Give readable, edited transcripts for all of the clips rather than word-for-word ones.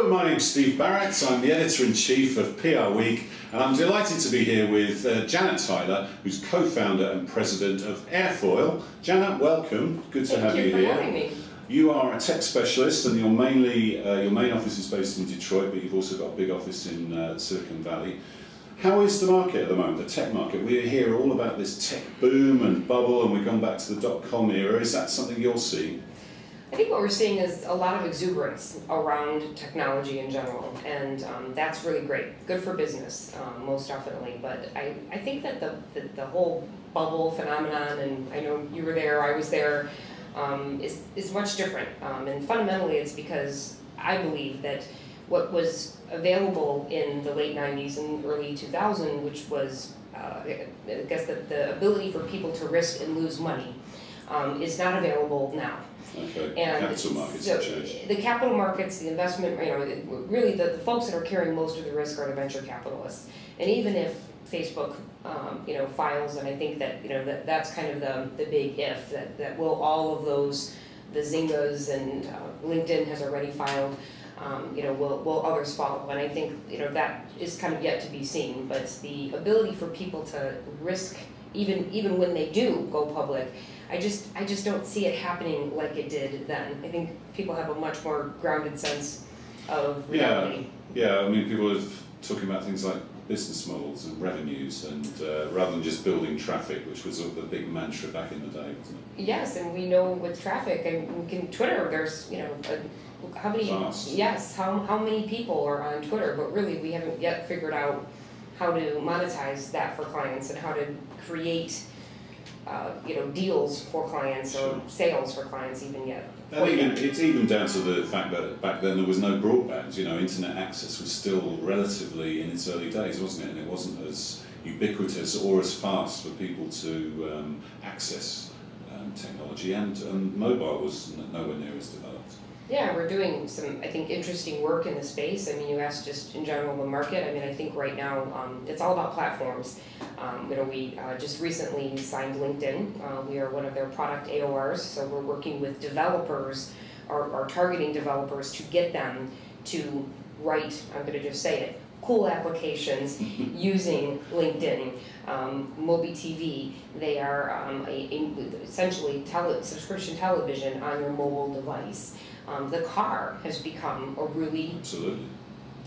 Hello, my name's Steve Barrett. I'm the Editor-in-Chief of PR Week, and I'm delighted to be here with Janet Tyler, who's co-founder and president of Airfoil. Janet, welcome. Good to have you here. Thank you for having me. You are a tech specialist, and you're mainly your main office is based in Detroit, but you've also got a big office in Silicon Valley. How is the market at the moment, the tech market? We hear all about this tech boom and bubble, and we've gone back to the dot-com era. Is that something you're seeing? I think what we're seeing is a lot of exuberance around technology in general, and that's really great. Good for business, most definitely. But I think that the whole bubble phenomenon, and I know you were there, I was there, is much different. And fundamentally, it's because I believe that what was available in the late 90s and early 2000, which was, I guess, the ability for people to risk and lose money, is not available now. Okay. And capital markets have changed. The capital markets, the investment, really the folks that are carrying most of the risk are the venture capitalists. And even if Facebook, files, and I think that that's kind of the big if, that will all of those, the Zyngas and LinkedIn has already filed, will others follow? And I think, that is kind of yet to be seen. But the ability for people to risk, even when they do go public, I just don't see it happening like it did then. I think people have a much more grounded sense of reality. Yeah. I mean, people are talking about things like business models and revenues, and rather than just building traffic, which was the big mantra back in the day, wasn't it? Yes, and we know with traffic, and Twitter, there's how many? Fast. Yes, how many people are on Twitter? But really, we haven't yet figured out how to monetize that for clients and how to create deals for clients or sales for clients even yet. It's even down to the fact that back then there was no broadband. Internet access was still relatively in its early days, wasn't it? And it wasn't as ubiquitous or as fast for people to access technology, and mobile was nowhere near as developed. Yeah, we're doing some, I think, interesting work in the space. I mean, you asked just in general the market. I mean, I think right now it's all about platforms. We just recently signed LinkedIn. We are one of their product AORs, so we're working with developers, or targeting developers to get them to write, I'm going to just say it, cool applications using LinkedIn. Mobi TV, they are essentially subscription television on your mobile device. The car has become a really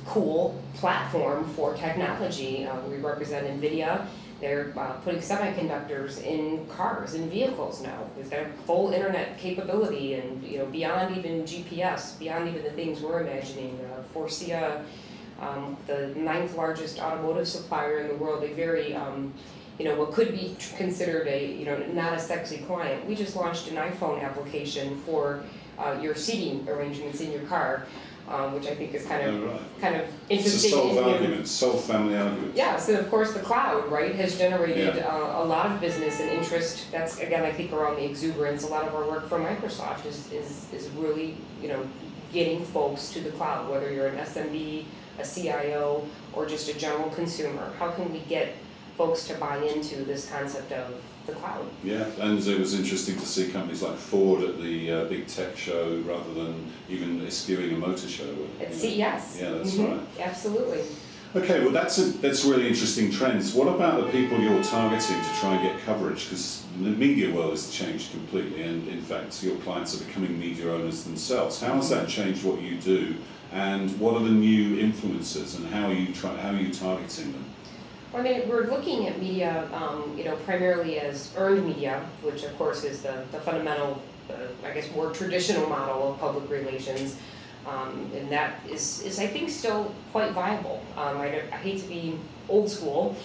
cool platform for technology. We represent NVIDIA. They're putting semiconductors in cars and vehicles now. We've got full internet capability, and beyond even GPS, beyond even the things we're imagining. Forcia, the 9th largest automotive supplier in the world, a very what could be considered a not a sexy client. We just launched an iPhone application for your seating arrangements in your car, which I think is kind of interesting. It's a solve family arguments. Yes, and of course the cloud, right, has generated a lot of business and interest. That's, again, I think around the exuberance. A lot of our work for Microsoft is really getting folks to the cloud, whether you're an SMB, a CIO, or just a general consumer. How can we get folks to buy into this concept of the cloud? Yeah, and it was interesting to see companies like Ford at the big tech show rather than even eschewing a motor show. At CES. Yeah, that's right. Absolutely. Okay, well that's really interesting trends. What about the people you're targeting to try and get coverage? Because the media world has changed completely, and in fact your clients are becoming media owners themselves. How has that changed what you do, and what are the new influencers, and how are you targeting them? Well, I mean, we're looking at media, primarily as earned media, which of course is the fundamental, I guess, more traditional model of public relations, and that is I think still quite viable. I hate to be old school.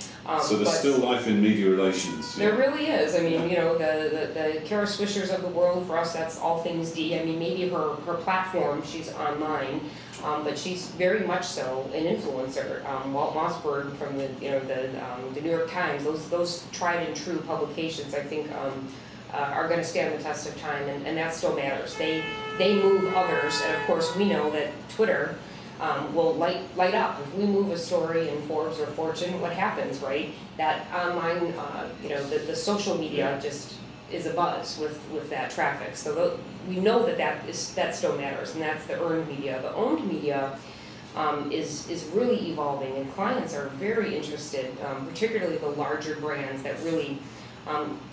So there's still life in media relations. There really is. I mean, the Kara Swishers of the world, for us, that's all things D. I mean, maybe her platform, she's online. But she's very much so an influencer. Walt Mossberg from the New York Times, those tried and true publications, I think, are going to stand the test of time, and that still matters. They move others, and of course we know that Twitter will light up. If we move a story in Forbes or Fortune, what happens, right? That online, the social media just is abuzz with that traffic. So we know that still matters, and that's the earned media. The owned media, is really evolving, and clients are very interested, particularly the larger brands that really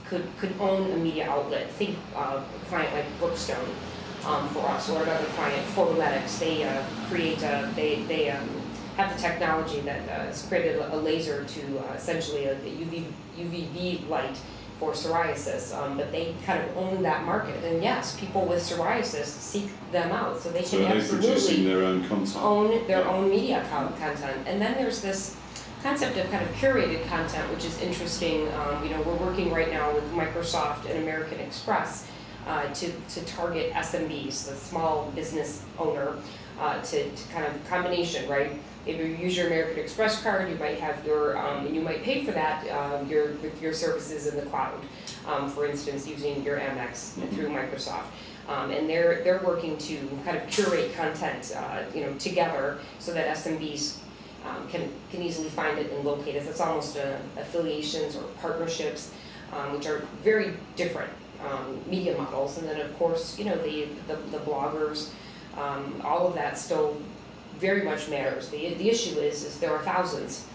could own a media outlet. Think a client like Brookstone for us, or another client, Photoletics. They have the technology that has created a laser to essentially a UVB light for psoriasis, but they kind of own that market. And yes, people with psoriasis seek them out, so they can producing their own content, own their own media content. And then there's this concept of kind of curated content, which is interesting. You know, we're working right now with Microsoft and American Express to target SMBs, the small business owner, to kind of combination, right? If you use your American Express card, you might have your, and you might pay for that with your services in the cloud. For instance, using your Amex through Microsoft, and they're working to kind of curate content, you know, together so that SMBs can easily find it and locate it. It's almost affiliations or partnerships, which are very different media models. And then of course, you know, the bloggers, all of that still very much matters. The issue is there are thousands,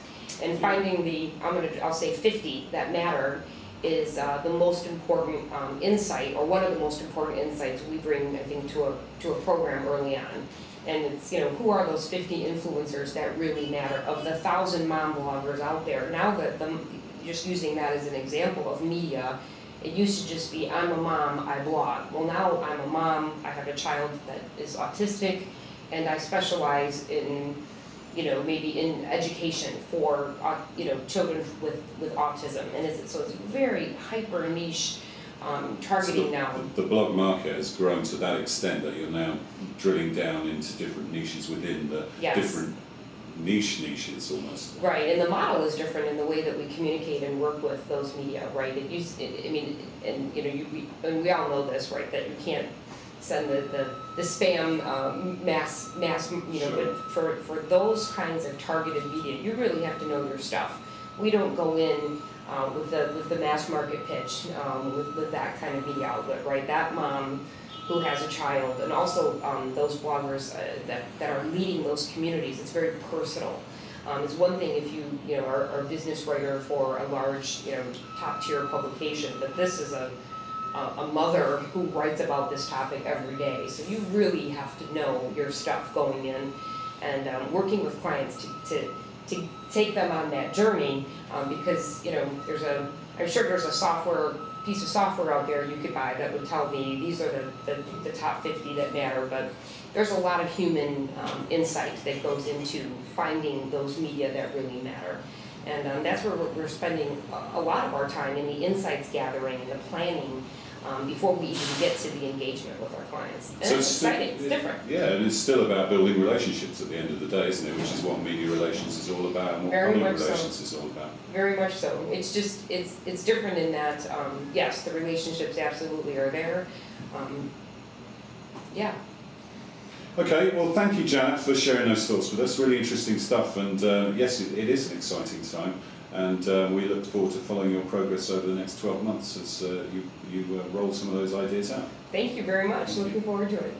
and finding I'll say 50 that matter is the most important insight, or one of the most important insights we bring, I think, to a program early on. And it's, you know, who are those 50 influencers that really matter? Of the 1,000 mom bloggers out there, now that just using that as an example of media, it used to just be, I'm a mom, I blog. Well, now I'm a mom, I have a child that is autistic, and I specialize in, you know, maybe in education for, you know, children with autism. And so it's very hyper niche targeting now. The blog market has grown to that extent that you're now drilling down into different niches within the different niches almost. Right, and the model is different in the way that we communicate and work with those media, right? I mean, and you know, and we all know this, right? That you can't send the spam mass, you know, Sure. But for those kinds of targeted media, you really have to know your stuff. We don't go in with the mass market pitch with that kind of media outlet, right? That mom who has a child, and also those bloggers that are leading those communities, it's very personal. It's one thing if you know are a business writer for a large, you know, top tier publication, but this is a mother who writes about this topic every day. So you really have to know your stuff going in, and working with clients to take them on that journey, because, you know, I'm sure there's a piece of software out there you could buy that would tell me these are the top 50 that matter, but there's a lot of human insight that goes into finding those media that really matter. And that's where we're spending a lot of our time, in the insights gathering and the planning, before we even get to the engagement with our clients. And so it's exciting, it's different. Yeah, and it's still about building relationships at the end of the day, isn't it? Which is what media relations is all about, and what public relations is all about. Very much so. It's just, it's different in that, yes, the relationships absolutely are there. Yeah. Okay, well, thank you, Janet, for sharing those thoughts with us. Really interesting stuff, and yes, it is an exciting time, and we look forward to following your progress over the next 12 months as you roll some of those ideas out. Thank you very much. Looking forward to it.